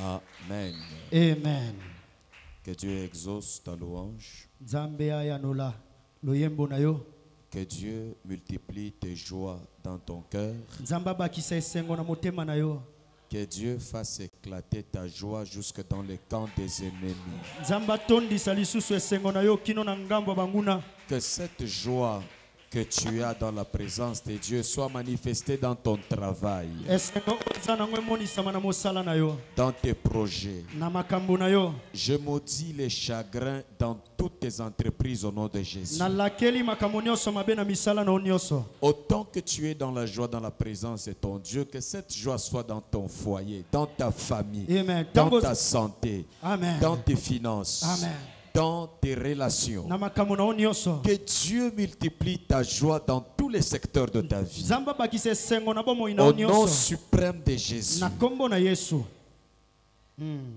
Amen. Amen. Que Dieu exauce ta louange. Que Dieu multiplie tes joies dans ton cœur. Que Dieu fasse éclater ta joie jusque dans les camps des ennemis. Que cette joie que tu as dans la présence de Dieu soit manifestée dans ton travail, dans tes projets. Je maudis les chagrins dans toutes tes entreprises au nom de Jésus. Autant que tu es dans la joie, dans la présence de ton Dieu, que cette joie soit dans ton foyer, dans ta famille, Amen. dans ta santé, Amen. dans tes finances. Amen. Dans tes relations. Que Dieu multiplie ta joie dans tous les secteurs de ta vie. Au nom suprême de Jésus.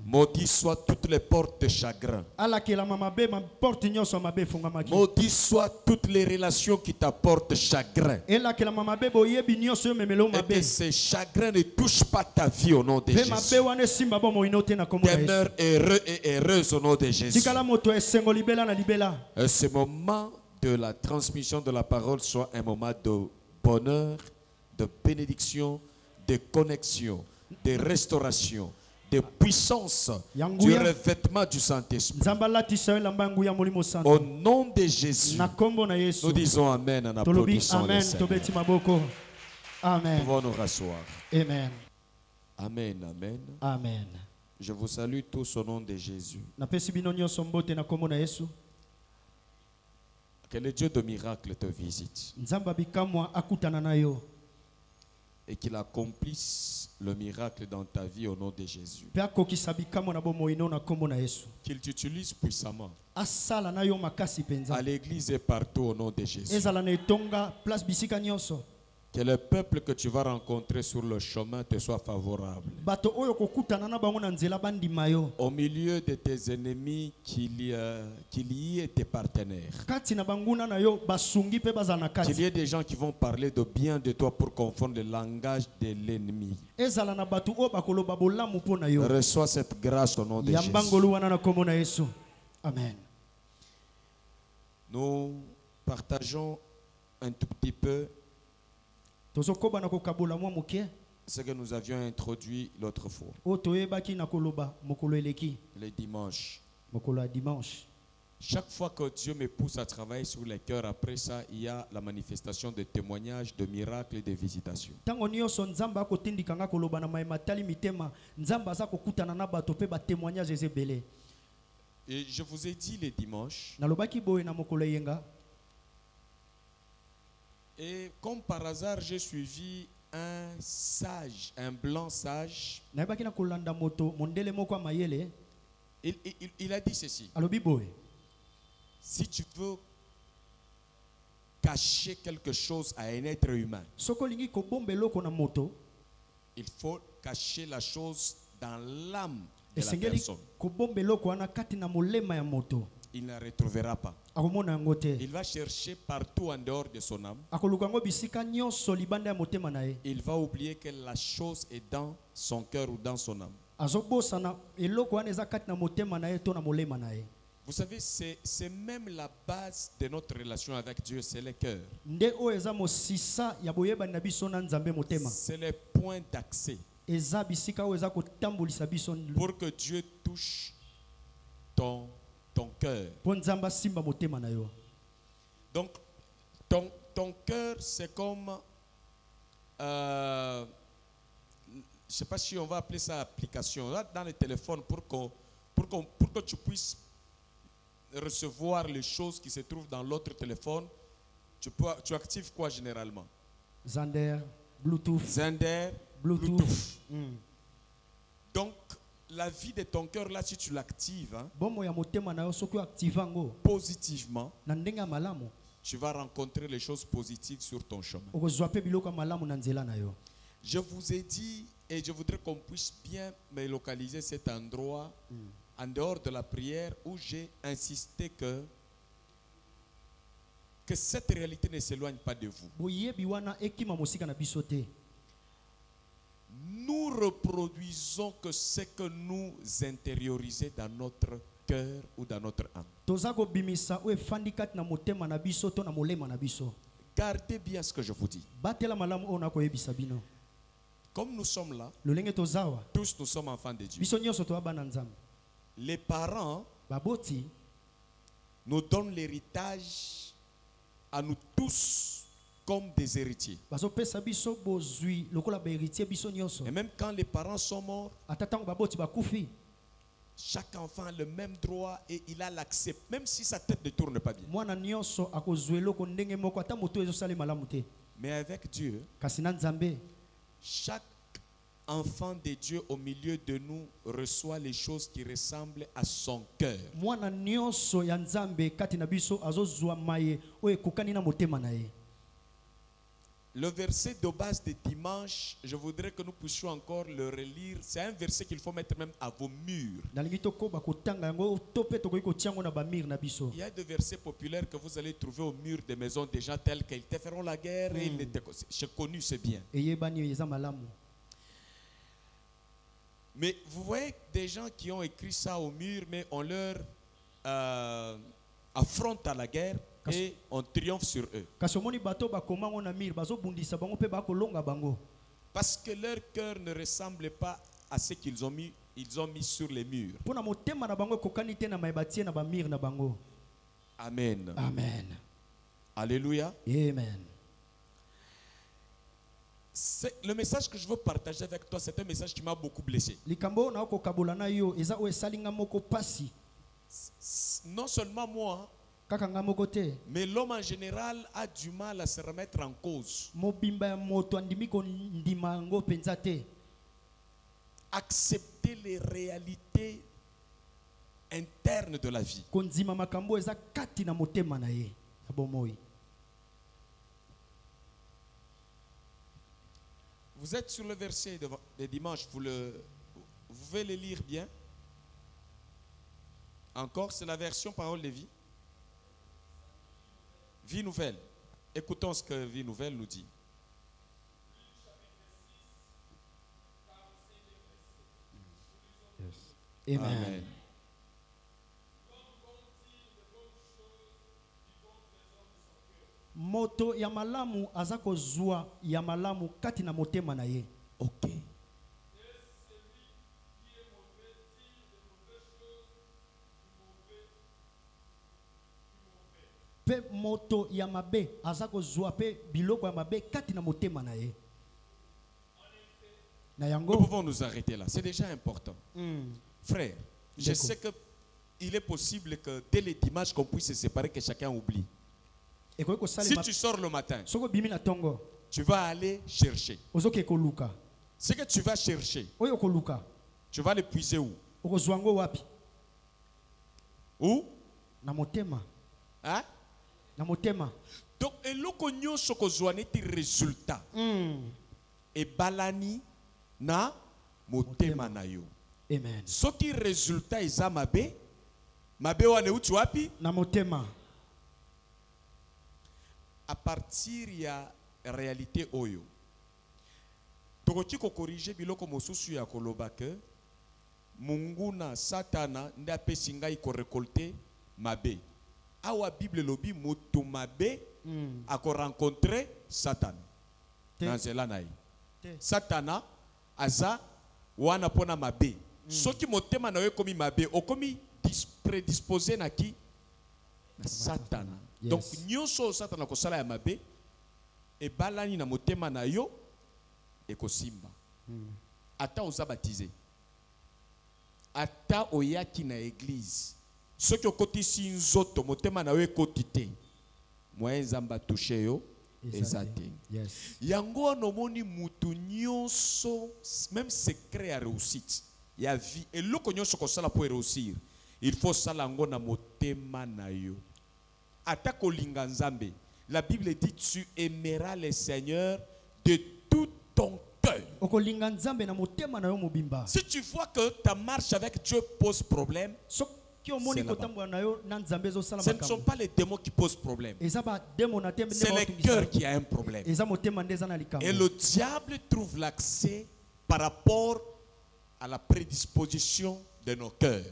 Maudit soient toutes les portes de chagrin. Maudit soient toutes les relations qui t'apportent chagrin. Et que ces chagrins ne touchent pas ta vie au nom de Jésus. Demeure heureux et heureuse au nom de Jésus. Et ce moment de la transmission de la parole soit un moment de bonheur, de bénédiction, de connexion, de restauration, de puissance, du revêtement du Saint-Esprit. Au nom de Jésus, nous disons Amen en applaudissant le Seigneur. Amen. Nous pouvons nous rasseoir. Amen. Amen, amen. Amen. Je vous salue tous au nom de Jésus. Que le Dieu de miracle te visite et qu'il accomplisse le miracle dans ta vie au nom de Jésus. Qu'il t'utilise puissamment à l'église et partout au nom de Jésus. Que le peuple que tu vas rencontrer sur le chemin te soit favorable. Au milieu de tes ennemis, qu'il y ait tes partenaires. Qu'il y ait des gens qui vont parler de bien de toi pour confondre le langage de l'ennemi. Reçois cette grâce au nom de Jésus. Amen. Nous partageons un tout petit peu ce que nous avions introduit l'autre fois, le dimanche. Chaque fois que Dieu me pousse à travailler sur les cœurs, après ça, il y a la manifestation de témoignages, de miracles et de visitations. Et je vous ai dit les dimanches, et comme par hasard, j'ai suivi un sage, un blanc sage. Il a dit ceci. Si tu veux cacher quelque chose à un être humain, il faut cacher la chose dans l'âme de la personne. Il ne la retrouvera pas. Il va chercher partout en dehors de son âme. Il va oublier que la chose est dans son cœur ou dans son âme. Vous savez, c'est même la base de notre relation avec Dieu, c'est le cœur. C'est le point d'accès pour que Dieu touche ton cœur. Donc, ton cœur, c'est comme, je ne sais pas si on va appeler ça application, là, dans le téléphone, pour que tu puisses recevoir les choses qui se trouvent dans l'autre téléphone. Tu actives quoi généralement? Zander, Bluetooth. Donc, la vie de ton cœur, là, si tu l'actives positivement, tu vas rencontrer les choses positives sur ton chemin. Je vous ai dit, et je voudrais qu'on puisse bien me localiser cet endroit en dehors de la prière, où j'ai insisté que cette réalité ne s'éloigne pas de vous. Nous reproduisons que ce que nous intériorisons dans notre cœur ou dans notre âme. Gardez bien ce que je vous dis. Comme nous sommes là, tous nous sommes enfants de Dieu. Les parents nous donnent l'héritage à nous tous comme des héritiers. Et même quand les parents sont morts, chaque enfant a le même droit et il a l'accès, même si sa tête ne tourne pas bien. Mais avec Dieu, chaque enfant de Dieu au milieu de nous reçoit les choses qui ressemblent à son cœur. Le verset de base de dimanche, je voudrais que nous puissions encore le relire. C'est un verset qu'il faut mettre même à vos murs. Il y a des versets populaires que vous allez trouver au mur des maisons des gens tels qu'ils te feront la guerre. Et j'ai connu, c'est bien. Mais vous voyez des gens qui ont écrit ça au mur, mais on leur affronte à la guerre. Et on triomphe sur eux. Parce que leur cœur ne ressemble pas à ce qu'ils ont mis sur les murs. Amen. Amen. Alléluia. Amen. Le message que je veux partager avec toi, c'est un message qui m'a beaucoup blessé. Non seulement moi, mais l'homme en général a du mal à se remettre en cause. Accepter les réalités internes de la vie. Vous êtes sur le verset de dimanche, vous pouvez le lire bien. Encore, c'est la version Parole de vie. Vie nouvelle. Écoutons ce que Vie nouvelle nous dit. Yes. Amen. Amen. Moto yamalamu azako zua yamalamu kati na motema na ye. Ok. Pe moto yamabe azako zua pe biloko yamabe kati na motema na ye. Nous pouvons nous arrêter là. C'est déjà important. Frère, je sais que il est possible que dès les dimanches qu'on puisse se séparer, que chacun oublie. Si tu sors le matin, tu vas aller chercher. Ce que tu vas chercher, tu vas l'épuiser où? Où? Hein? Donc, et l'oko nyonso kozwane ti résultat. Et balani na motema na yo. Amen. Soki résultat isa mabe wane uti wapi? Na motema. À partir ya réalité oyo. Tokoki ko corriger biloko mosusu ya koloba ke munguna satana nda pesinga iko récolter mabe. Awa Bible lobi moto mabe a ko rencontrer Satan. Nanzela nayi. Satana aza wana pona mabe. Soki motema na yo komi mabe, okomi prédisposé na ki na Satana. Yes. Donc nyonso Satana ko sala ya mabe e balani na motema na yo e ko simba. Ata oza baptisé. Ata oyaki na église. Soki okotisi nzoto motema na yo ekotite. Moyen nzamba touché yo ezate. Yes. Yango nomoni mutu nyonso même secret ya réussite. Ya vie et loko nyonso ko sala pour réussir. Il faut sala ngo na motema na yo. Atako linga nzambe. La Bible dit tu aimeras le Seigneur de tout ton cœur. Si tu vois que ta marche avec Dieu pose problème, ce ne sont pas les démons qui posent problème. C'est le cœur qui a un problème. Et le diable trouve l'accès par rapport à la prédisposition de nos cœurs.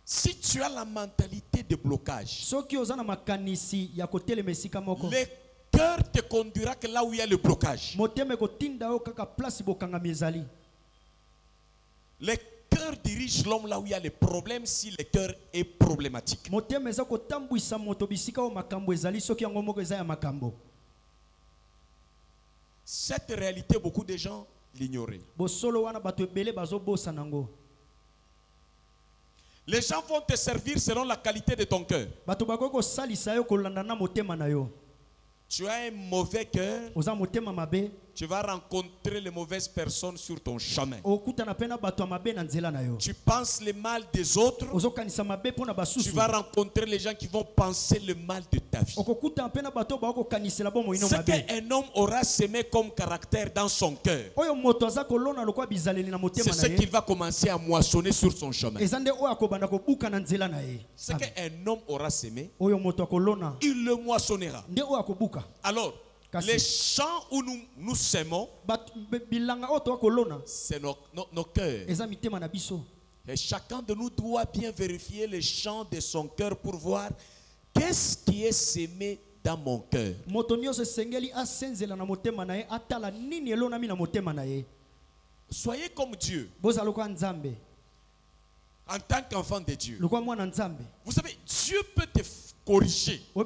Si tu as la mentalité de blocage, le cœur te conduira que là où il y a le blocage. Le cœur dirige l'homme là où il y a les problèmes si le cœur est problématique. Cette réalité, beaucoup de gens l'ignoraient. Les gens vont te servir selon la qualité de ton cœur. Tu as un mauvais cœur, tu vas rencontrer les mauvaises personnes sur ton chemin. Tu penses le mal des autres, tu vas rencontrer les gens qui vont penser le mal de ta vie. Ce qu'un homme aura semé comme caractère dans son cœur, c'est ce qu'il va commencer à moissonner sur son chemin. Ce qu'un homme aura semé, il le moissonnera. Alors, les champs où nous sémons, c'est nos cœurs. Et chacun de nous doit bien vérifier les champs de son cœur pour voir qu'est-ce qui est semé dans mon cœur. Soyez comme Dieu. En tant qu'enfant de Dieu. Vous savez, Dieu peut te corriger. Dieu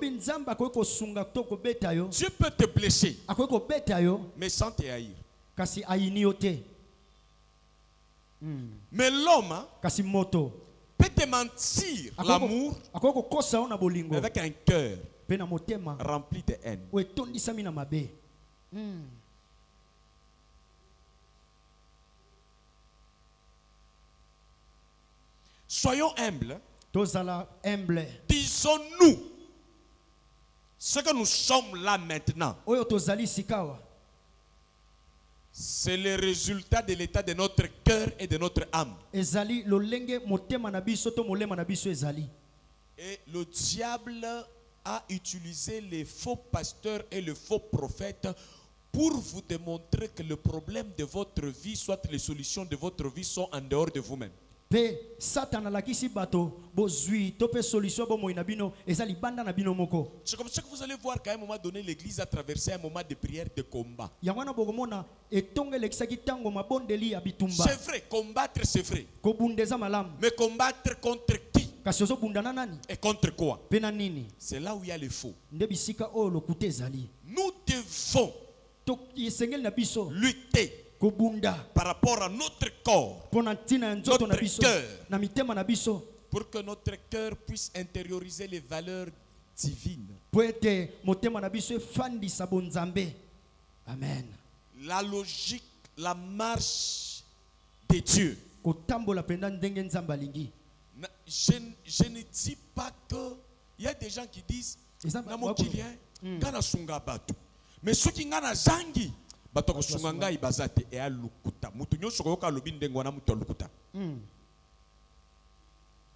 peut te blesser, mais sans te haïr. Mais l'homme peut te mentir l'amour avec un cœur rempli de haine. Soyons humbles. Disons-nous ce que nous sommes là maintenant. C'est le résultat de l'état de notre cœur et de notre âme. Et le diable a utilisé les faux pasteurs et les faux prophètes pour vous démontrer que le problème de votre vie, soit les solutions de votre vie, sont en dehors de vous-même. C'est comme ça que vous allez voir qu'à un moment donné, l'église a traversé un moment de prière de combat. C'est vrai, combattre c'est vrai. Mais combattre contre qui? Et contre quoi? C'est là où il y a le faux. Nous devons lutter par rapport à notre corps, notre cœur, pour que notre cœur puisse intérioriser les valeurs divines. Amen. La logique, la marche de Dieu. Je ne dis pas que il y a des gens qui disent mais ceux qui n'ont zangi batoko sunganga ibazate e alukuta mutu nyonso koyoka lobi ndengo na mutu alukuta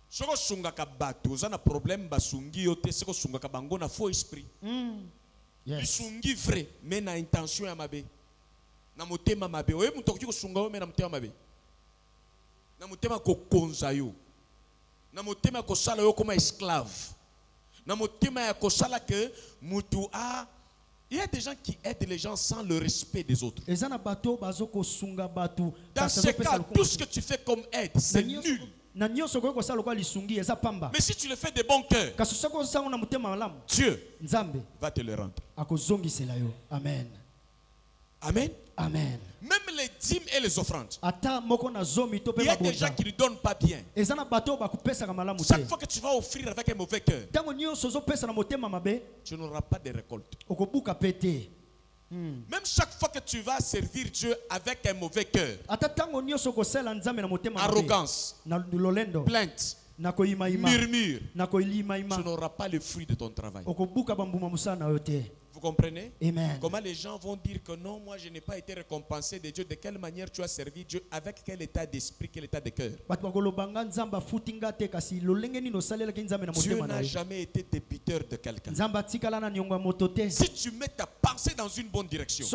soko sunga ka bato za na problème basungi yote soko sunga ka bango na faux esprit sungi vrai mais na intention ya mabe na motema mabe oye mutu ko sunga o mais na motema mabe na motema ko konza yo na motema ko sala yo comme esclave na motema ya ko sala que mutu a. Il y a des gens qui aident les gens sans le respect des autres. Dans ce cas, tout ce que tu fais comme aide, c'est nul. Mais si tu le fais de bon cœur, Dieu va te le rendre. Amen. Amen. Amen. Même les dîmes et les offrandes. Il y a des gens qui ne donnent pas bien. Chaque fois que tu vas offrir avec un mauvais cœur, tu n'auras pas de récolte. Même chaque fois que tu vas servir Dieu avec un mauvais cœur, arrogance, plainte, murmure, tu n'auras pas le fruit de ton travail. Vous comprenez? Amen. Comment les gens vont dire que non, moi je n'ai pas été récompensé de Dieu. De quelle manière tu as servi Dieu? Avec quel état d'esprit, quel état de cœur? Dieu n'a jamais été débiteur de quelqu'un. Si tu mets ta pensée dans une bonne direction,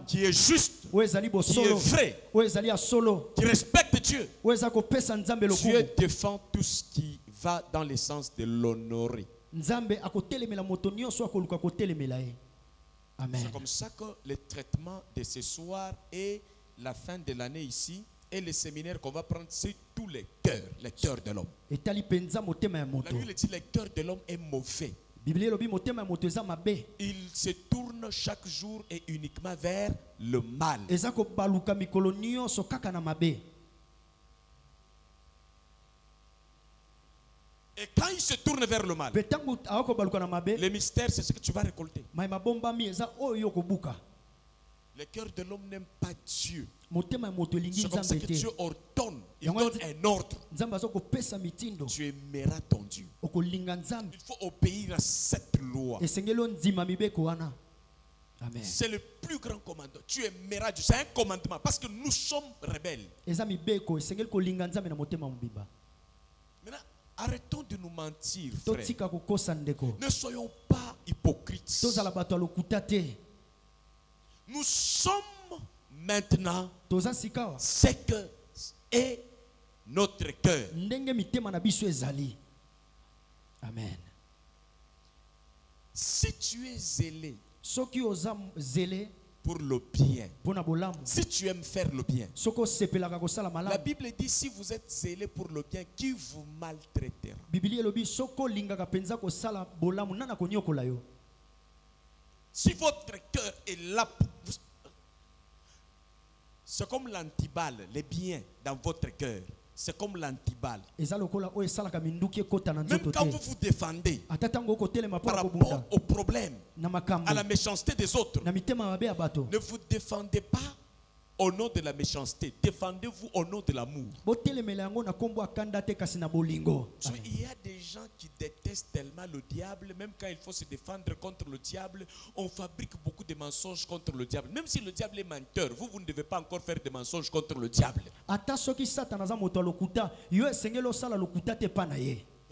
qui est juste, qui est vrai, qui respecte Dieu, Dieu défend tout ce qui va dans le sens de l'honorer. Amen. C'est comme ça que le traitement de ce soir et la fin de l'année ici et le séminaire qu'on va prendre, c'est tous les cœurs de l'homme. La Bible dit le cœur de l'homme est mauvais. Il se tourne chaque jour et uniquement vers le mal. Et quand il se tourne vers le mal, le mystère, c'est ce que tu vas récolter. Le cœur de l'homme n'aime pas Dieu. C'est comme ça que Dieu ordonne. Il donne un ordre. Tu aimeras ton Dieu. Il faut obéir à cette loi. C'est le plus grand commandement. Tu aimeras Dieu. C'est un commandement parce que nous sommes rebelles. Maintenant, arrêtons de nous mentir, frère. Ne soyons pas hypocrites. Nous sommes maintenant ce que est notre cœur. Amen. Si tu es zélé pour le bien, si tu aimes faire le bien, la Bible dit si vous êtes zélé pour le bien, qui vous maltraitera? Si votre cœur est là, c'est comme l'antiballe, les biens dans votre cœur. C'est comme l'antiballe. Même quand vous vous défendez par rapport au problème, à la méchanceté des autres, ne vous défendez pas au nom de la méchanceté. Défendez-vous au nom de l'amour. Il y a des gens qui détestent tellement le diable, même quand il faut se défendre contre le diable, on fabrique beaucoup de mensonges contre le diable. Même si le diable est menteur, vous ne devez pas encore faire des mensonges contre le diable.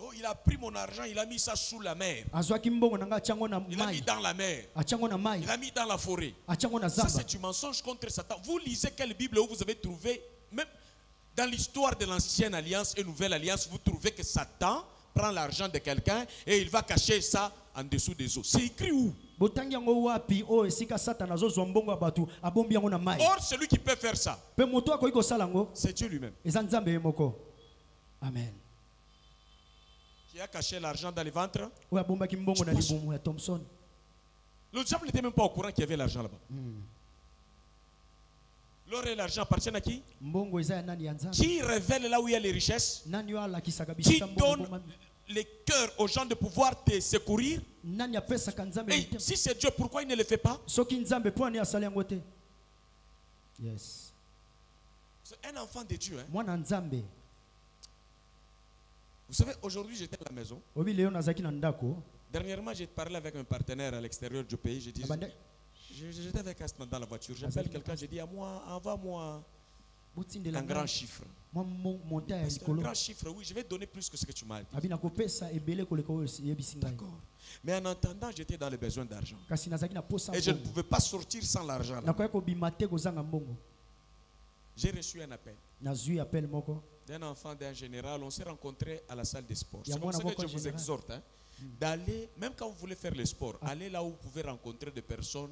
Oh, il a pris mon argent, il a mis ça sous la mer. Il a mis dans la mer. Il a mis dans la forêt. Ça, c'est du mensonge contre Satan. Vous lisez quelle Bible où vous avez trouvé, même dans l'histoire de l'ancienne alliance et nouvelle alliance, vous trouvez que Satan prend l'argent de quelqu'un et il va cacher ça en dessous des eaux. C'est écrit où? Or, celui qui peut faire ça, c'est Dieu lui-même. Amen. Qui a caché l'argent dans le ventre. Le diable n'était même pas au courant qu'il y avait l'argent là-bas. L'or et l'argent appartiennent à qui? Qui révèle là où il y a les richesses? Qui donne les cœurs aux gens de pouvoir te secourir? Et si c'est Dieu, pourquoi il ne le fait pas? Yes. C'est un enfant de Dieu. Hein? Vous savez, aujourd'hui j'étais à la maison. Dernièrement, j'ai parlé avec un partenaire à l'extérieur du pays. J'ai dit, j'étais avec Aston dans la voiture. J'appelle quelqu'un, j'ai dit à moi, envoie-moi un grand chiffre. Un grand chiffre, oui, je vais donner plus que ce que tu m'as dit. D'accord. Mais en attendant, j'étais dans le besoin d'argent. Et je ne pouvais pas sortir sans l'argent. J'ai reçu un appel d'un enfant d'un général. On s'est rencontrés à la salle de sport. C'est comme ça que je vous exhorte d'aller, même quand vous voulez faire le sport, allez là où vous pouvez rencontrer des personnes.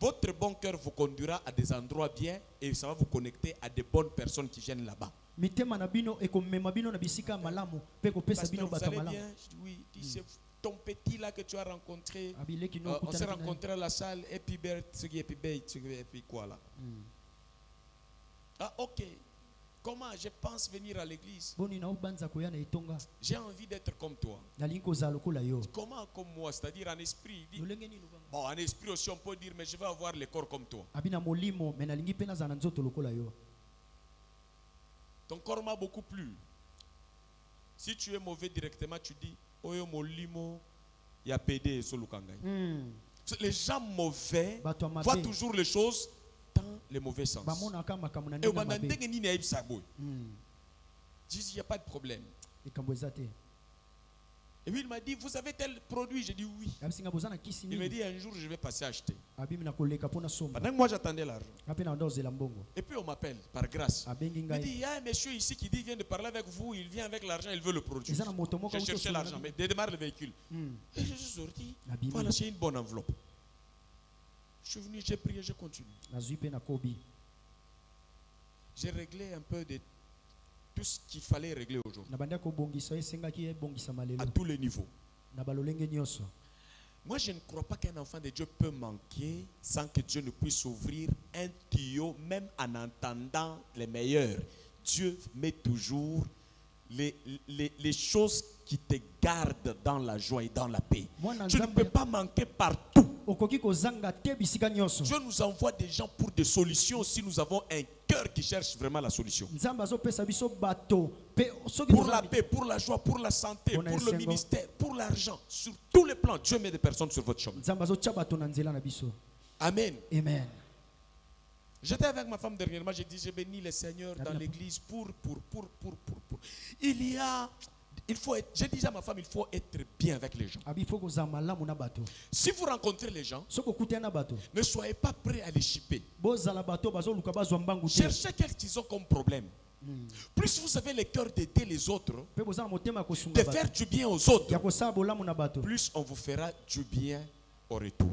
Votre bon cœur vous conduira à des endroits bien et ça va vous connecter à des bonnes personnes qui viennent là-bas. Parce que vous allez bien, oui, c'est ton petit là que tu as rencontré. On s'est rencontrés à la salle et puis quoi là. Ah ok. Comment je pense venir à l'église? J'ai envie d'être comme toi. Comment comme moi? C'est-à-dire en esprit. Bon, en esprit aussi on peut dire, mais je vais avoir le corps comme toi. Ton corps m'a beaucoup plu. Si tu es mauvais directement, tu dis, Oyo molimo, Il y a PD sur Lukangai. Les gens mauvais voient toujours les choses dans le mauvais sens. Et au moment où il n'y a pas de problème. Et puis il m'a dit, vous avez tel produit? J'ai dit oui. Il m'a dit, un jour je vais passer acheter. Pendant que moi j'attendais l'argent. Et puis on m'appelle par grâce. Il me dit, il y a un monsieur ici qui dit, il vient de parler avec vous, il vient avec l'argent, il veut le produit. J'ai cherché l'argent, mais démarre le véhicule. Et je suis sorti, voilà, c'est une bonne enveloppe. Je suis venu, j'ai prié, j'ai continué. J'ai réglé un peu de tout ce qu'il fallait régler aujourd'hui. À tous les niveaux. Moi, je ne crois pas qu'un enfant de Dieu peut manquer sans que Dieu ne puisse ouvrir un tuyau, même en entendant les meilleurs. Dieu met toujours les choses qui te gardent dans la joie et dans la paix. Tu ne peux pas manquer partout. Dieu nous envoie des gens pour des solutions si nous avons un cœur qui cherche vraiment la solution. Pour la paix, pour la joie, pour la santé, pour le ministère, pour l'argent, sur tous les plans, Dieu met des personnes sur votre chemin. Amen. Amen. J'étais avec ma femme dernièrement, j'ai dit, j'ai béni le Seigneur dans l'église pour. Il faut être, j'ai dit à ma femme, il faut être bien avec les gens. Si vous rencontrez les gens, ne soyez pas prêts à les chipper. Cherchez qu'est-ce qu'ils ont comme problème. Plus vous avez le cœur d'aider les autres, de faire du bien aux autres, plus on vous fera du bien au retour.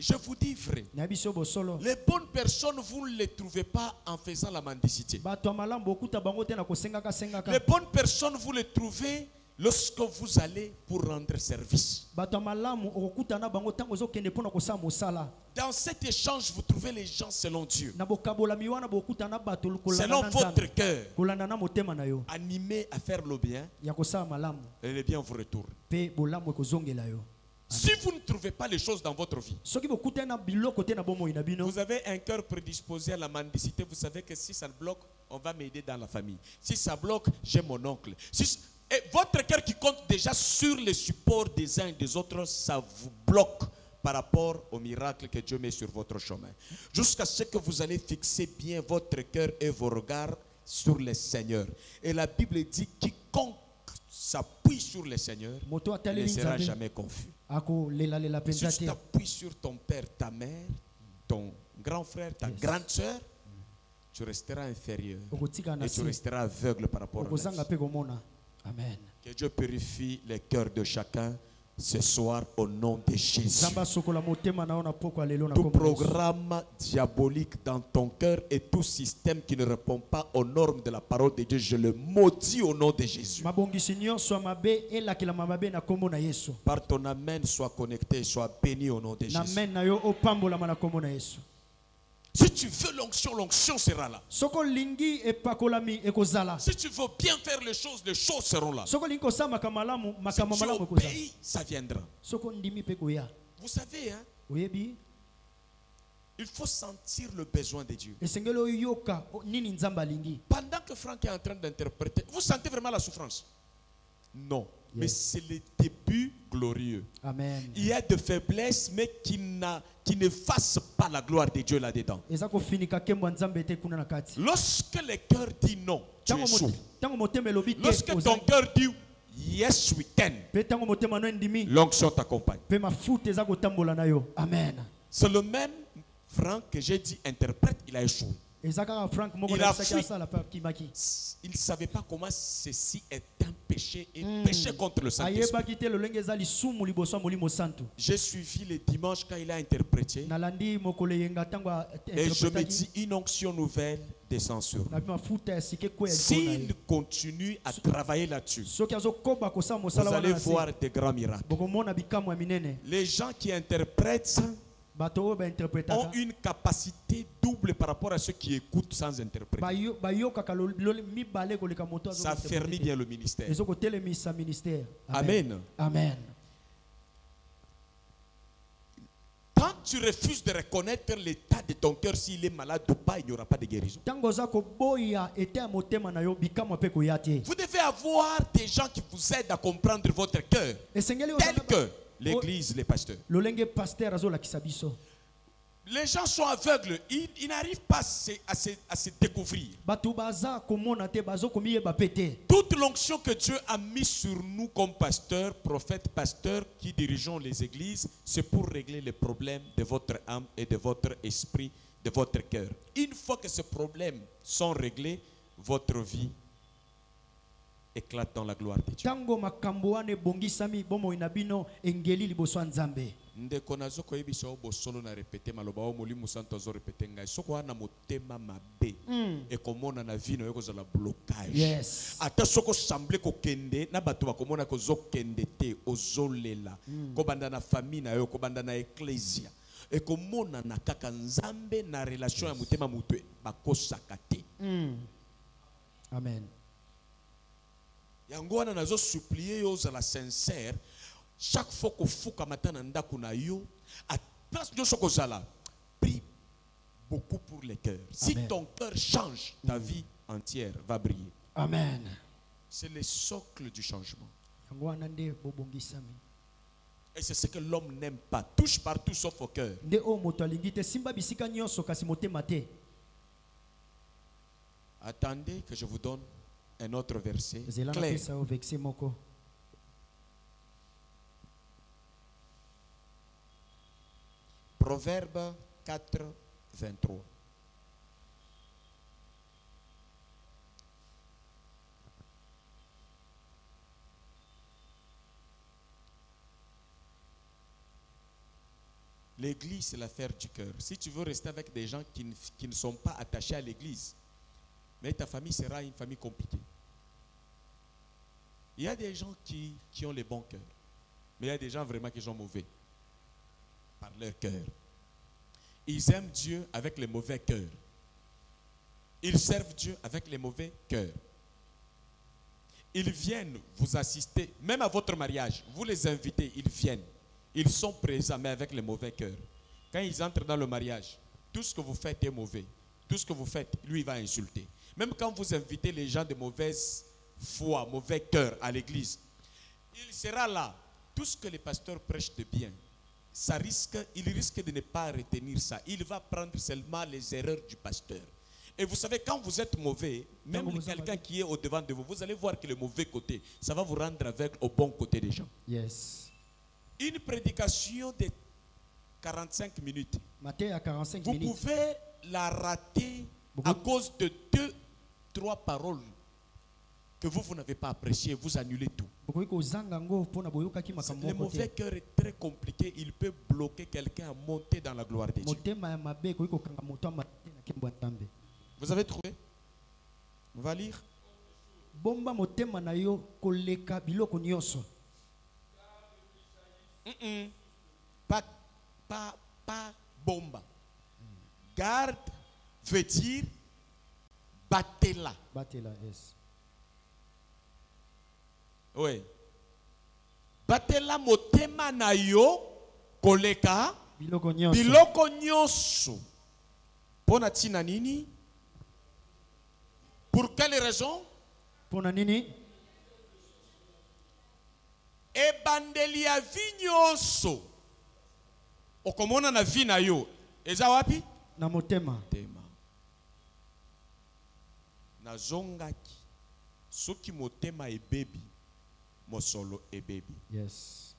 Je vous dis vrai, les bonnes personnes, vous ne les trouvez pas en faisant la mendicité. Les bonnes personnes, vous les trouvez lorsque vous allez pour rendre service. Dans cet échange, vous trouvez les gens selon Dieu, selon votre cœur, animés à faire le bien, et le bien vous retourne. Si vous ne trouvez pas les choses dans votre vie, vous avez un cœur prédisposé à la mendicité, vous savez que si ça bloque, on va m'aider dans la famille. Si ça bloque, j'ai mon oncle. Et votre cœur qui compte déjà sur les supports des uns et des autres, ça vous bloque par rapport au miracle que Dieu met sur votre chemin. Jusqu'à ce que vous allez fixer bien votre cœur et vos regards sur le Seigneur. Et la Bible dit, quiconque s'appuie sur le Seigneur, il ne sera jamais confus. Si tu t'appuies sur ton père, ta mère, ton grand frère, ta grande soeur, tu resteras inférieur et tu resteras aveugle par rapport à la vie. Amen. Que Dieu purifie les cœurs de chacun ce soir au nom de Jésus. Tout programme diabolique dans ton cœur et tout système qui ne répond pas aux normes de la parole de Dieu, je le maudis au nom de Jésus. Par ton amen, sois connecté, sois béni au nom de Jésus. Si tu veux l'onction, l'onction sera là. Si tu veux bien faire les choses seront là. Si tu obéis, ça viendra. Vous savez, hein, il faut sentir le besoin de Dieu. Pendant que Franck est en train d'interpréter, vous sentez vraiment la souffrance? Non. Mais c'est le début glorieux. Amen. Il y a de faiblesses, mais qui n'effacent pas la gloire de Dieu là-dedans. Lorsque le cœur dit non, tu échoues. Lorsque ton cœur dit yes, we can, l'onction t'accompagne. Amen. C'est le même Franck que j'ai dit interprète, il a échoué. Il a fui. Il ne savait pas comment ceci est un péché, un péché contre le Saint-Esprit. J'ai suivi le dimanche quand il a interprété. Et je me dis, une onction nouvelle descend sur nous. S'il continue à travailler là-dessus, vous allez voir des grands miracles. Les gens qui interprètent ont une capacité double par rapport à ceux qui écoutent sans interpréter. Ça affermit bien le ministère. Amen. Amen. Quand tu refuses de reconnaître l'état de ton cœur, s'il est malade ou pas, il n'y aura pas de guérison. Tango za koboya ete motema na yo bikamwa pe koyate. Vous devez avoir des gens qui vous aident à comprendre votre cœur, tels que l'église, les pasteurs. Lolenge pasteur azo la kisabiso. Les gens sont aveugles, ils n'arrivent pas à se découvrir. Toute l'onction que Dieu a mise sur nous comme pasteurs, prophètes, pasteurs qui dirigeons les églises, c'est pour régler les problèmes de votre âme et de votre esprit, de votre cœur. Une fois que ces problèmes sont réglés, votre vie éclate dans la gloire de Dieu. Ndeko nazo koyebisa bosolo na répéter maloba o molimu santo azo répéter ngai soko ana motema mabe e komona na vino yoko za la blocage. Yes. Ata soko semble ko kende na bato ba komona ko zo kende te ozolela ko banda na famille na yo ko banda na ecclesia e komona na kaka nzambe na relation ya motema mutwe bakosaka te. Amen. Yango wana nazo supplier yo za la sincère. Chaque fois que fuka matana ndako na yo, à place de sokozala, prie beaucoup pour les cœurs. Si ton cœur change, ta vie entière va briller. Amen. C'est le socle du changement. Et c'est ce que l'homme n'aime pas. Touche partout sauf au cœur. Attendez que je vous donne un autre verset clair. Proverbe 4, 23. L'église, c'est l'affaire du cœur. Si tu veux rester avec des gens qui ne sont pas attachés à l'église, mais ta famille sera une famille compliquée. Il y a des gens qui ont les bons cœurs, mais il y a des gens vraiment qui sont mauvais par leur cœur. Ils aiment Dieu avec les mauvais cœurs. Ils servent Dieu avec les mauvais cœurs. Ils viennent vous assister, même à votre mariage. Vous les invitez, ils viennent. Ils sont présents, mais avec les mauvais cœurs. Quand ils entrent dans le mariage, tout ce que vous faites est mauvais. Tout ce que vous faites, lui, il va insulter. Même quand vous invitez les gens de mauvaise foi, mauvais cœur à l'église, il sera là. Tout ce que les pasteurs prêchent de bien, il risque de ne pas retenir ça. Il va prendre seulement les erreurs du pasteur. Et vous savez, quand vous êtes mauvais, même quelqu'un qui est au-devant de vous, vous allez voir que le mauvais côté, ça va vous rendre aveugle au bon côté des gens. Yes. Une prédication de 45 minutes. Vous minutes. Pouvez la rater à cause de 2-3 paroles que vous n'avez pas appréciées. Vous annulez tout. Le mauvais cœur est très compliqué. Il peut bloquer quelqu'un à monter dans la gloire de Dieu. Vous avez trouvé? On va lire. Pas bomba. Garde veut dire battez-la. Battez-la, yes. Oui. Battez-la motema na yo koleka biloko nyonso. Pona tina nini? Pour quelle raison? Pona nini? Ebandeli ya vinyonso. Okomona na vi na yo. Eza wapi? Na motema. Tema. Na zongaki. Soki motema ebebi. Mosolo ebebi. Yes.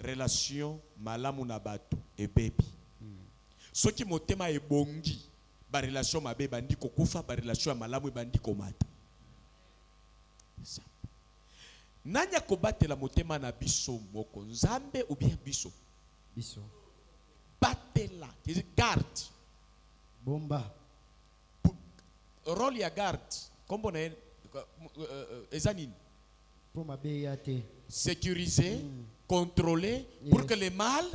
Relation malamu na bato ebebi. Soki motema ebongi. Ba relation mabe bandi kokufa, ba relation malamu bandi komata. Nanya kobatela motema na biso moko nzambe ou bien biso? Biso. Batela, garde. Bomba. Rôle ya garde. Kombo na ezanine. Pour ma béate. Sécuriser, contrôler, pour que le mal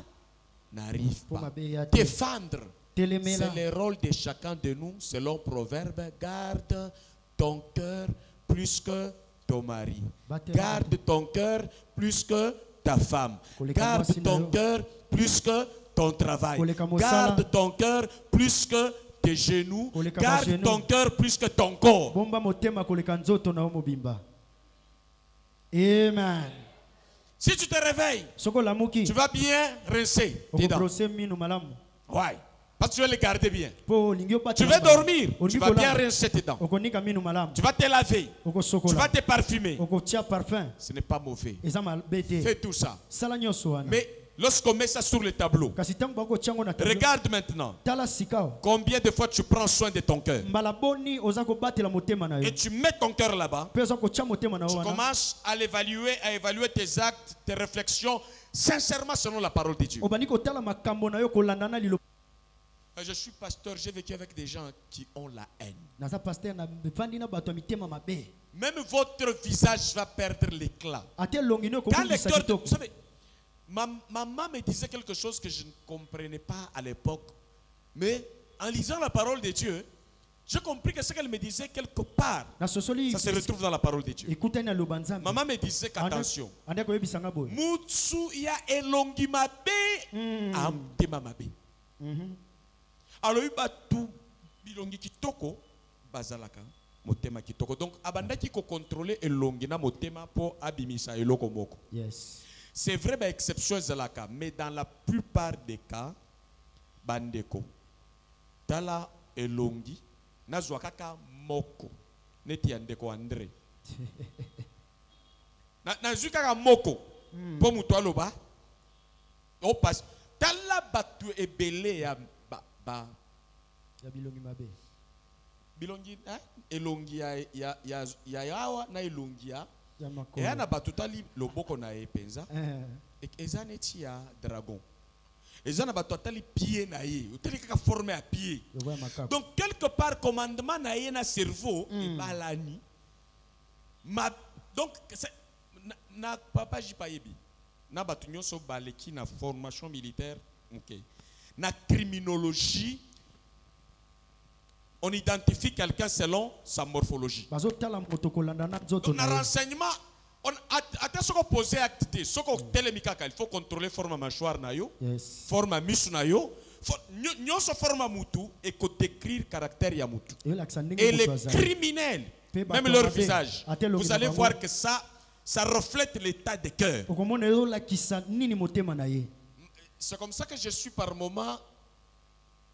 n'arrive pas. Défendre. C'est le rôle de chacun de nous, selon Proverbe. Garde ton cœur plus que ton mari. Garde ton cœur plus que ta femme. Garde ton cœur plus que ton travail. Garde ton cœur plus que tes genoux. Garde ton cœur plus que ton corps. Amen. Si tu te réveilles, tu vas bien rincer tes dents. Ouais. Parce que tu vas les garder bien. Tu vas dormir, tu vas bien rincer tes dents. Tu vas te laver, tu vas te parfumer. Ce n'est pas mauvais. Fais tout ça. Mais lorsqu'on met ça sur le tableau, regarde maintenant combien de fois tu prends soin de ton cœur. Et tu mets ton cœur là-bas. Tu commences à l'évaluer, à évaluer tes actes, tes réflexions, sincèrement selon la parole de Dieu. Je suis pasteur, j'ai vécu avec des gens qui ont la haine. Même votre visage va perdre l'éclat. Quand lecteur, vous savez, ma maman me disait quelque chose que je ne comprenais pas à l'époque. Mais en lisant la parole de Dieu, j'ai compris que ce qu'elle me disait quelque part, ça se retrouve dans la parole de Dieu. Maman me disait qu'attention, Mutsu ya elongi mabe, amtema mabe. Alors il tout bilongi kitoko bazalaka motema kitoko. Donc abandaki ko contrôler elongi na motema pour abimisa eloko moko. Yes. C'est vrai ba exception zalaka, mais dans la plupart des cas bandeko tala elongi nazwa kaka moko neti andeko André. na zukaka moko po muto aloba o passe tala batu ebele ya bilongi mabe. Bilongi elongi ya yawa na elongi ya na batutali loboko na epenza ezaneti ya dragon. Ezana batutali pied na ye, utali kaka forme à pied. Donc quelque part commandement na ye na cerveau balani. Donc na papa jipayebi. Na batu nyonso baleki na formation militaire, OK. Na criminologie, on identifie quelqu'un selon sa morphologie. Donc, dans renseignement, on a ce qu'on pose acte, ce qu'on télémikaka, il faut contrôler forme mâchoire nayo, forme misu nayo, nyonso forme mutu et qu'on décrire caractère ya mutu. Et les criminels, même leur visage, vous allez voir que ça reflète l'état de cœur. C'est comme ça que je suis par moments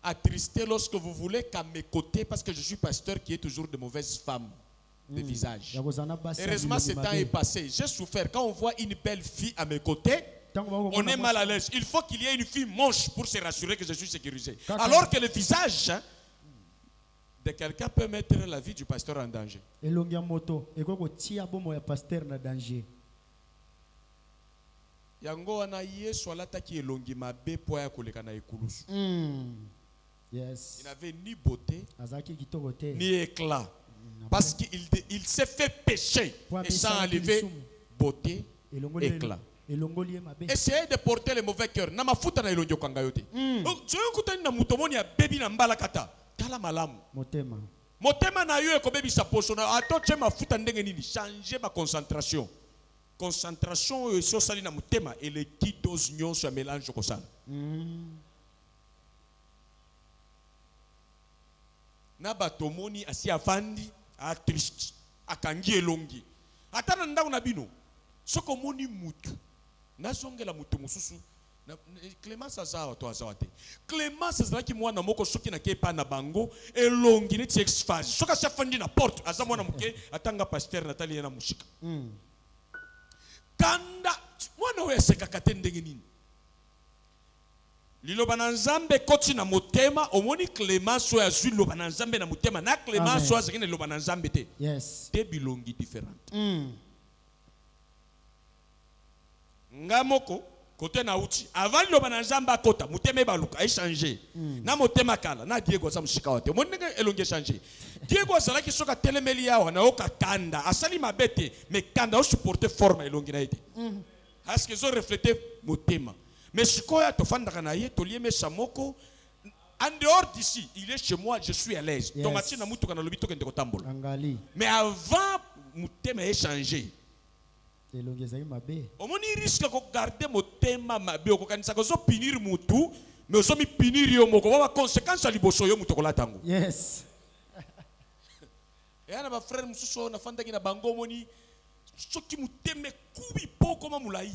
attristé lorsque vous voulez qu'à mes côtés, parce que je suis pasteur qui est toujours de mauvaises femmes de visage. Heureusement, ce temps est passé. J'ai souffert. Quand on voit une belle fille à mes côtés, on est mal à l'aise. Il faut qu'il y ait une fille moche pour se rassurer que je suis sécurisé. Alors que le visage de quelqu'un peut mettre la vie du pasteur en danger. Yango wana Yesu alataki elongi mabe po ya koleka na ekulusu. Yes. Il n'avait ni beauté ni éclat. Parce qu'il s'est fait pécher et sans enlever beauté, éclat. Essayez de porter le mauvais cœur. Na mafuta na elongi okanga yote. Tu ekutani na mutomoni ya bebi na mbala kata. Tala malamu. Motema na yo ekobebi sa poso na atoche mafuta ndenge nini. Changer ma concentration. Concentration et sur sali na mutema et les kitos nyon sur mélange comme ça. Na batomoni asi afandi a triste akangi elongi. Atana ndako na bino. Soko moni mutu. Na zongela mutu mususu. Clémence azawa to azawate. Clémence azalaki mwana moko soki na kepa na bango elongi neti exphase. Soka safandi na porte azamwana muke atanga pasteur Nathalie na mushika. Kanda mwana we sekaka te ndenge nini liloba na nzambe koti na motema omoni Clémence so azwi liloba na nzambe na motema na Clémence so azakine liloba na nzambe te. Yes. Te bilongi différente. Ngamoko kote na uti avant liloba na nzambe akota motema baluka échanger na motema kala na Diego za mushika wote omoni elongi échanger. Diego azalaki soka telemeli yawa na oka kanda asali mabete mais kanda o supporter forme elongi na ete. Est-ce que zo refléter motema? Mais sikoya to fandaka na ye to lieme samoko en dehors d'ici, il est chez moi, je suis à l'aise. Yes. Tomati na mutu kana lobi to kende ko tambola. Angali. Mais avant motema échanger. elongi ezali mabe. Omoni risque ko garder motema mabe okokanisa ko zo punir mutu mais ozo mi punir yo moko ba conséquence ya liboso yo mutu ko latango. Yes. Et ana ba frère mususu na fanda kina bango moni soki muteme kubi poko ma mulai.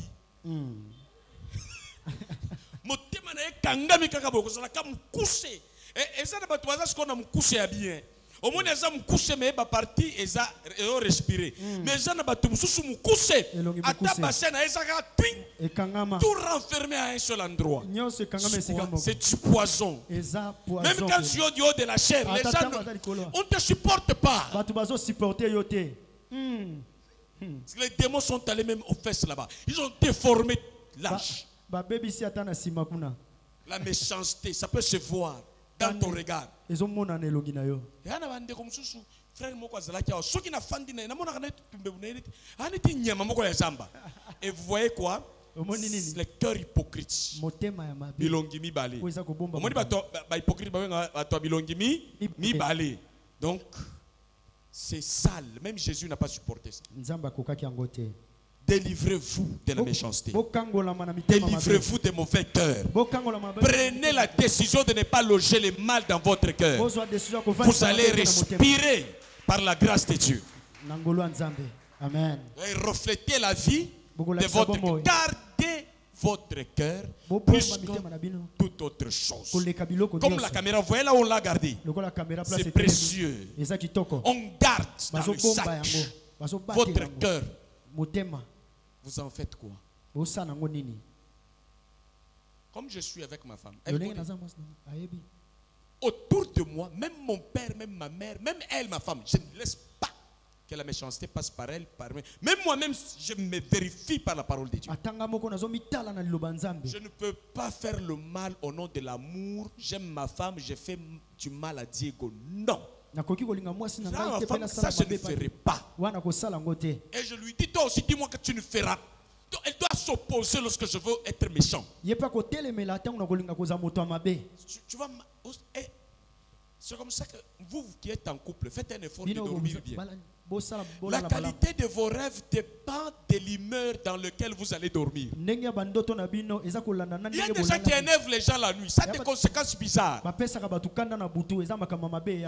Motema na ekangami kaka boko sala ka mukuse. Et ça na ba tubaza ko na mukuse ya bien. Au moins les hommes couchent mais ba parti eza respirer mais ça na ba tumususu mukuse ata bassin na eza ka twing tout renfermé à un seul endroit. C'est du poison. Même quand tu es au haut de la chair les gens on ne te supporte pas. Les démons sont allés même aux fesses là-bas, ils ont déformé l'âge. La méchanceté ça peut se voir dans ton regard. Et vous voyez quoi? Les cœurs hypocrites. Donc c'est sale. Même Jésus n'a pas supporté ça. Délivrez-vous de la méchanceté. Délivrez-vous des mauvais cœurs. Prenez la décision de ne pas loger le mal dans votre cœur. Vous allez respirer par la grâce de Dieu. Amen. Et reflétez la vie de votre cœur. Gardez votre cœur plus que toute autre chose. Comme la caméra, vous voyez là où on l'a gardé. C'est précieux. On garde dans le sac votre cœur. Vous en faites quoi? Comme je suis avec ma femme, autour de moi, même mon père, même ma mère, même elle, ma femme, je ne laisse pas que la méchanceté passe par elle, par moi. Même moi-même, je me vérifie par la parole de Dieu. Je ne peux pas faire le mal au nom de l'amour. J'aime ma femme, je fais du mal à Diego. Non. Ça, je ne ferai pas. Et je lui dis, toi aussi, dis-moi que tu ne feras. Elle doit s'opposer lorsque je veux être méchant. Tu vois, c'est comme ça que vous qui êtes en couple, faites un effort de dormir bien. La qualité de vos rêves dépend de l'humeur dans laquelle vous allez dormir. Il y a des gens qui énervent les gens la nuit. Ça a des conséquences bizarres.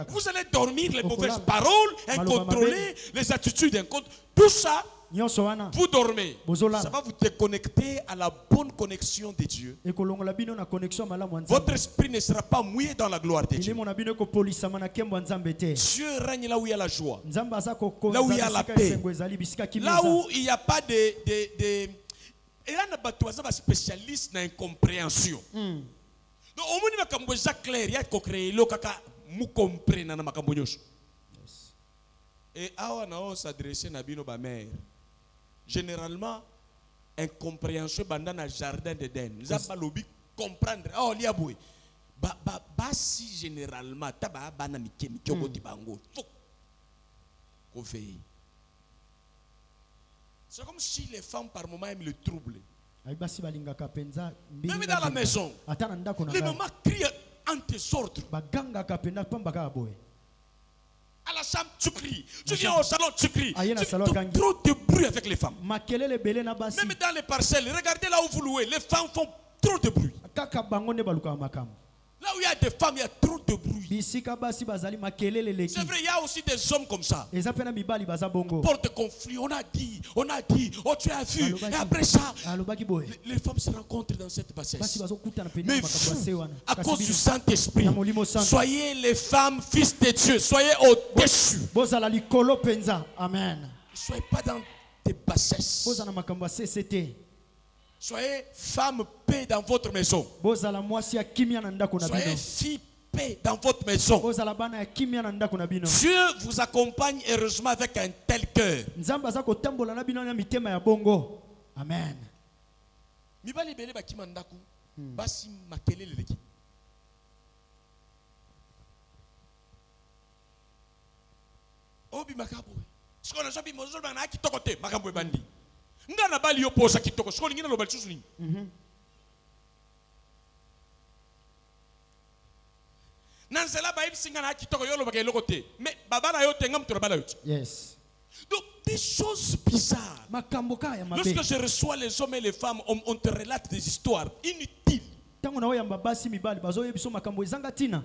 Vous allez dormir les mauvaises paroles, incontrôlées, les attitudes incontrôlées. Tout ça, vous dormez. Ça va vous déconnecter à la bonne connexion de Dieu. Votre esprit ne sera pas mouillé dans la gloire de Dieu. Dieu règne là où il y a la joie, là où il y a la paix, là où il n'y a pas de... Et là, il y a des spécialistes dans l'incompréhension. Donc, au moins, il y a des choses claires, il y a des choses. Et on s'adresse à la mère. Généralement, incompréhension dans le jardin d'Éden. Nous allons comprendre. Oh, liaboué. Si généralement, c'est comme si les femmes par moment aiment le trouble. Même dans la maison, les mamans crient en désordre. À la chambre, tu cries. Tu viens au salon, tu cries. Tu fais trop de bruit avec les femmes. Même dans les parcelles, regardez là où vous louez, les femmes font trop de bruit. Là où il y a des femmes, il y a trop de bruit. C'est vrai, il y a aussi des hommes comme ça. Porte conflit, on a dit, oh tu as vu. Et après ça, les femmes se rencontrent dans cette bassesse. Mais vous, à cause du Saint-Esprit, soyez les femmes fils de Dieu, soyez au-dessus. Amen. Ne soyez pas dans des bassesses. Soyez femme paix dans votre maison. Soyez fille paix dans votre maison. Dieu vous accompagne heureusement avec un tel cœur. Amen. Nga na bali yo posa kitoko siko lingina lo bali susu ni nanzela ba ibsinga na kitoko yo lo bakelo kote mais baba na yo tenga mutoro bala yo. Yes. Donc des choses bizarres. makambo kaka ya mabe Lorsque je reçois les hommes et les femmes, on te relate des histoires inutiles. ntango na oyamba basi mibali bazoyebiso makambo ezanga ntina.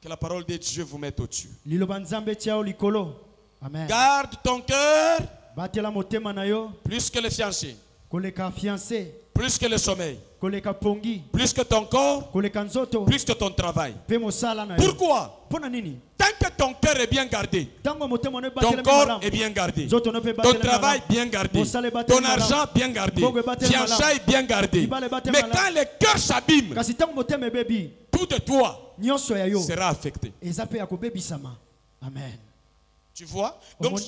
Que la parole de Dieu vous mette au-dessus. liloba nzambe etia yo likolo. Amen. Garde ton cœur batela motema na yo plus que le fiancé, koleka fiancé, plus que le sommeil, koleka pongi, plus que ton corps, koleka nzoto, plus que ton travail. pe mosala na yo. Pourquoi? Mpona nini? Tant que ton cœur est bien gardé, Ntango motema no ton ebatela corps malamu, est bien gardé, nzoto no pe ton batela travail malamu, bien gardé, mosala ebatela ton argent malamu, bien gardé, bongo ebatela fiançailles bien gardé. libala ebatela Mais malamu. quand le cœur s'abîme, kasi ntango motema ebebi tout de toi nyonso ya yo sera affecté. eza mpe ya kobebisama. Amen. Tu vois? Donc,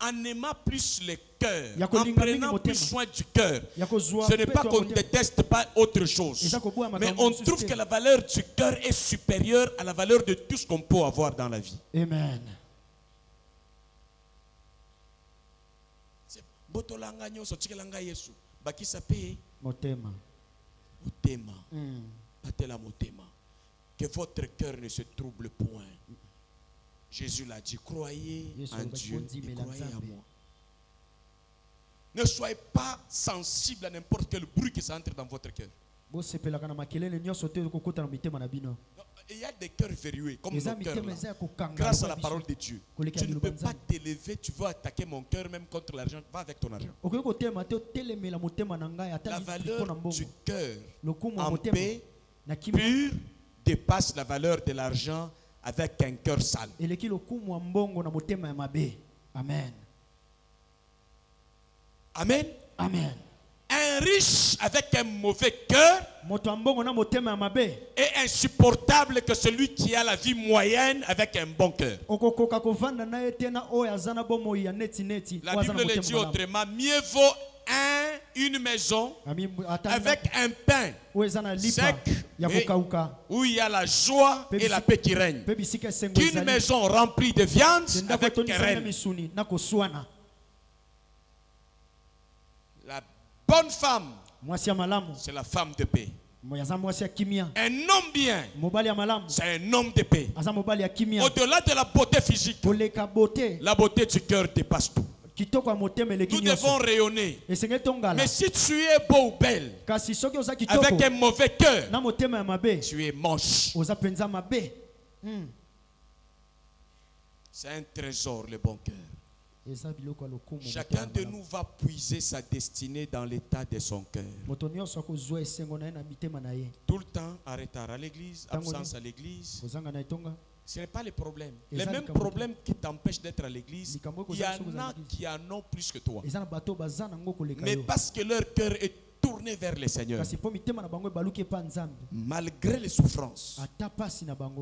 en aimant plus le cœur, en prenant plus soin du cœur, ce n'est pas qu'on ne déteste pas autre chose, mais on trouve que la valeur du cœur est supérieure à la valeur de tout ce qu'on peut avoir dans la vie. Amen. Botolanga nyonso tikelanga Yesu bakisa pe motema motema batela motema, que votre cœur ne se trouble point. Jésus l'a dit, croyez en Dieu et croyez en moi. Ne soyez pas sensible à n'importe quel bruit qui s'entre dans votre cœur. Il y a des cœurs verrouillés comme nos cœurs là. Grâce à la parole de Dieu, tu ne peux pas t'élever, tu veux attaquer mon cœur même contre l'argent, va avec ton argent. La valeur du cœur en paix pur dépasse la valeur de l'argent avec un cœur sale. Amen. Amen. Amen. Un riche avec un mauvais cœur est insupportable que celui qui a la vie moyenne avec un bon cœur. La Bible le dit autrement, mieux vaut une maison avec un pain sec où il y a la joie et la paix qui règne qu'une maison remplie de viande avec querelle. La bonne femme, c'est la femme de paix. Un homme bien, c'est un homme de paix. Au-delà de la beauté physique, la beauté du cœur dépasse tout. Nous devons rayonner. Mais si tu es beau ou belle, avec un mauvais cœur, tu es moche. C'est un trésor, le bon cœur. Chacun de nous va puiser sa destinée dans l'état de son cœur. Tout le temps, en retard à l'église, absence à l'église. Ce n'est pas le problème. Les mêmes problèmes qui t'empêchent d'être à l'église, il y en a qui en ont plus que toi. Mais parce que leur cœur est tourné vers le Seigneur, malgré les souffrances,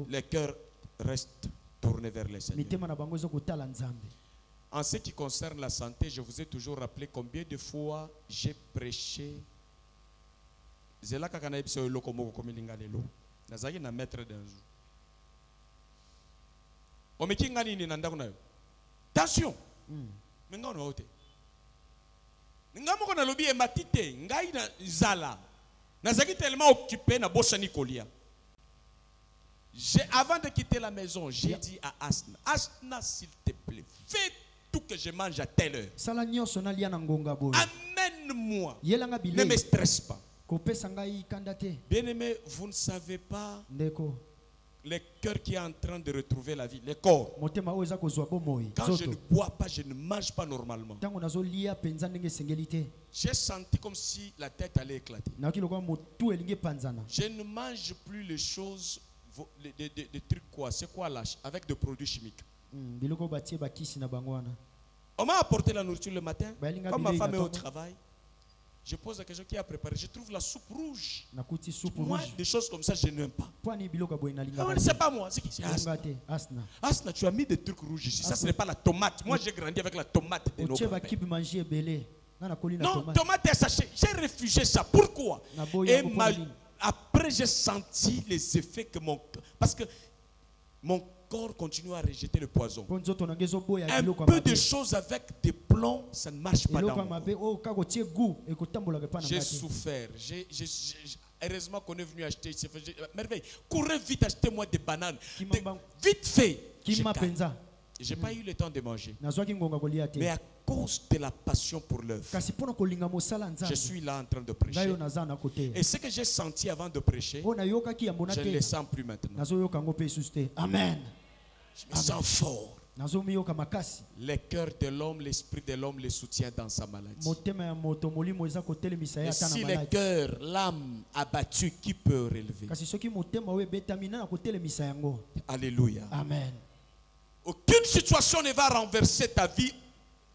le cœur reste tourné vers le Seigneur. En ce qui concerne la santé, je vous ai toujours rappelé combien de fois j'ai prêché. Attention. Tellement occupé na bossani kolia. Avant de quitter la maison, j'ai dit à Asna, Asna, s'il te plaît, fais tout que je mange à telle heure. Amène-moi. Ne me stresse pas. Bien-aimé, vous ne savez pas le cœur qui est en train de retrouver la vie, le corps. Quand je ne bois pas, je ne mange pas normalement. J'ai senti comme si la tête allait éclater. Je ne mange plus les choses, des trucs quoi, c'est quoi lâche, avec des produits chimiques. On m'a apporté la nourriture le matin, comme ma femme est au travail. Je pose la question qui a préparé. Je trouve la soupe rouge. Moi, des choses comme ça, je n'aime pas. C'est pas moi, c'est qui? C'est Asna. Asna, tu as mis des trucs rouges ici. Ça, ce n'est pas la tomate. Moi, j'ai grandi avec la tomate de nos grands-pères. Non, tomate est sachet. J'ai refusé ça. Pourquoi? Et après, j'ai senti les effets que mon... Parce que mon corps continue à rejeter le poison. Un peu de choses avec des plombs, ça ne marche pas dans moi. J'ai souffert. Heureusement qu'on est venu acheter. Merveille. Courez vite, achetez-moi des bananes. Vite fait. J'ai pas eu le temps de manger. nazwaki ngonga kolia te Mais à cause de la passion pour l'œuvre, kasi mpona kolinga mosala je nzambe suis là en train de ngai prêcher. oyo naza na kote Et ce que j'ai senti avant de prêcher, oyo nayokaki yango je ne le nateya sens plus maintenant. nazoyoka yango mpe lisusu te amen Je me sens fort. nazomiyoka makasi Le cœur de l'homme, l'esprit de l'homme le soutient dans sa maladie. motema ya moto molimo eza kotelemisa ye Et ata na si le maladi cœur, l'âme abattue, qui peut relever? kasi soki motema oyo ebetami nani akotelemisa yango Alléluia. amen Aucune situation ne va renverser ta vie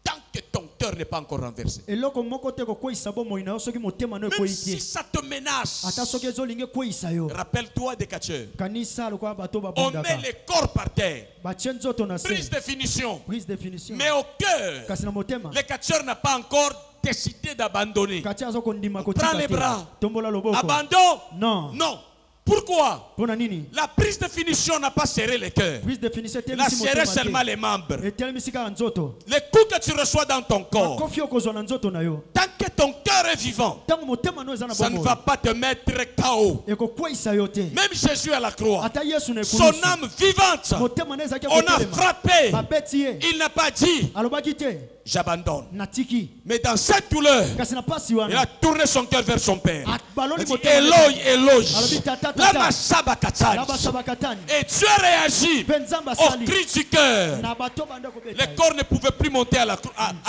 tant que ton cœur n'est pas encore renversé. eloko moko te kokweyisa bomoi na yo soki motema no Même ekweyi si te ça te menace, ata soki ezolinga ekweyisa yo rappelle-toi des catcheurs. kanisa lokola bato On met babondaka les corps par terre. batie nzoto na Prise se de finition. prise définition Mais au cœur, kasi na motema le catcheur n'a pas encore décidé d'abandonner. kati aza kondima Prends les kotika bras. te tombola loboko Abandon? non Non. Pourquoi? mpona nini La prise de finition n'a pas serré le cœur. prise définition Elle a etelemisi serré seulement motema les membres. te etelemisi kaka nzoto Les coups que tu reçois dans ton corps, makofi okozwa na nzoto na yo tant que ton cœur est vivant, ntango motema no eza na ça ne bomoi va pas te mettre KO. ekokweyisa yo te Même Jésus à la croix, ata yesu na son ekulusu âme vivante, motema na ezalaki on a kotelema frappé. babeti ye Il n'a pas dit, alobaki te j'abandonne. natiki Mais dans cette douleur, kasi na pasi il a wana tourné son cœur vers son père. baloli Il dit, motema Eloi, Eloi, alobi tata lama tata sabakatani. nabasabakatani Et Dieu réagit mpe nzambe au asali cri du cœur. na bato banda kobeta Les corps ne pouvaient plus monter à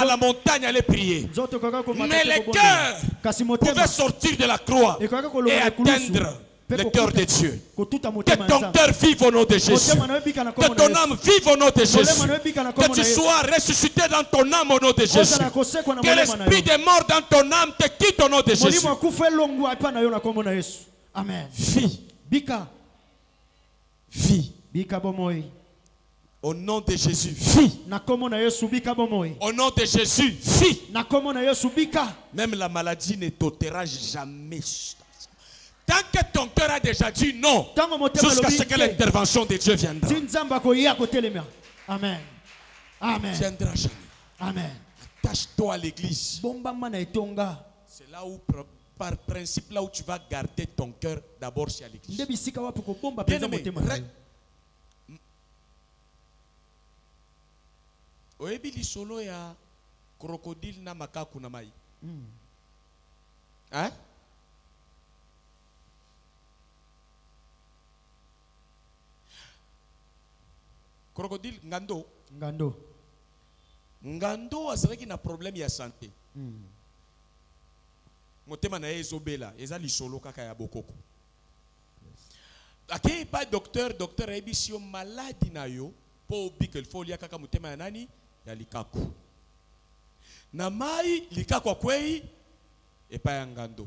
la montagne aller prier. nzoto ekoka komata Mais te le kobondela. cœur kasi pouvait motema sortir de la croix ekoka et koloba na ekulusu atteindre le cœur de Dieu. kotuta Que motema ton nzambe cœur vive au nom de Jésus. motema na yo ebika na Que kombo na ton yesu âme vive au nom de Jésus. molema na yo ebika na Que kombo tu na yesu sois ressuscité dans ton âme au nom de Jésus. ozala kosekwa na Que molema na l'esprit yo des morts dans ton âme te quitte au nom de Jésus. molimo akufa elongwa epa na yo na kombo na yesu amen Vie, bika vie. bika bomoi Au nom de Jésus, vie. na kombo na yesu bika bomoi Au nom de Jésus, vie. na kombo na yesu bika Même la maladie ne t'ôtera jamais. Tant que ton cœur a déjà dit non, ntango motema jusqu'à ce alobi que te l'intervention de Dieu viendra. ti nzambe akoya kotelema amen amen Viendra jamais. amen Attache-toi à l'église. bombama na etonga C'est là où, par principe, là où tu vas garder ton cœur, d'abord c'est à l'église. nde bisika wapi kobomba Bien mpenza aimé, motema na yo oyebi lisolo ya crocodile na makaku na mai. Hein? Crocodile ngando. Ngando azalaki na problème ya santé. Motema na ye ezobela, eza lisolo kaka ya bokoko. Akei pas docteur ebisi yo maladi na yo po obika il faut lia kaka motema ya nani ya likaku. Na mai likaku akwei epa ya ngando.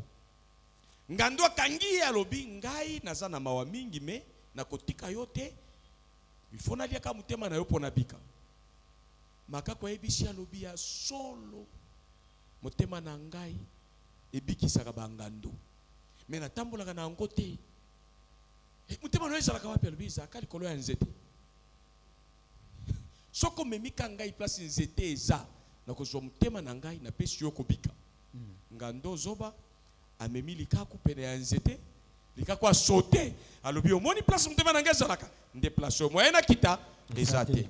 Ngando akangi alobi ngai naza na mawa mingi me na kotika yo te. Il faut na lia kaka motema na yo pona bika. Makako ebisi alobi ya solo motema na ngai ebikisaka bangando me natambolaka na yango te motema no ezalaka wapi alobi ezalaka likolo ya nzete soko omemika ngai place nzete eza nakozwa motema na ngai napesi yo kobika ngando zoba amemi likaku pene ya nzete likaku asote alobi omoni place motema na ngai ezalaka nde place moye nakita eza te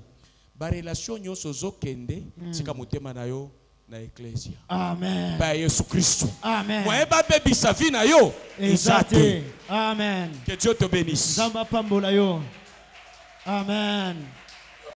barelation nyonso ozokende tika motema na yo na ecclesia. Amen. Ba Yesu Christo. Amen. Moye ba bebisa vi na yo Exacte. Amen. Que Dieu te bénisse. Zamba pambola yo. Amen.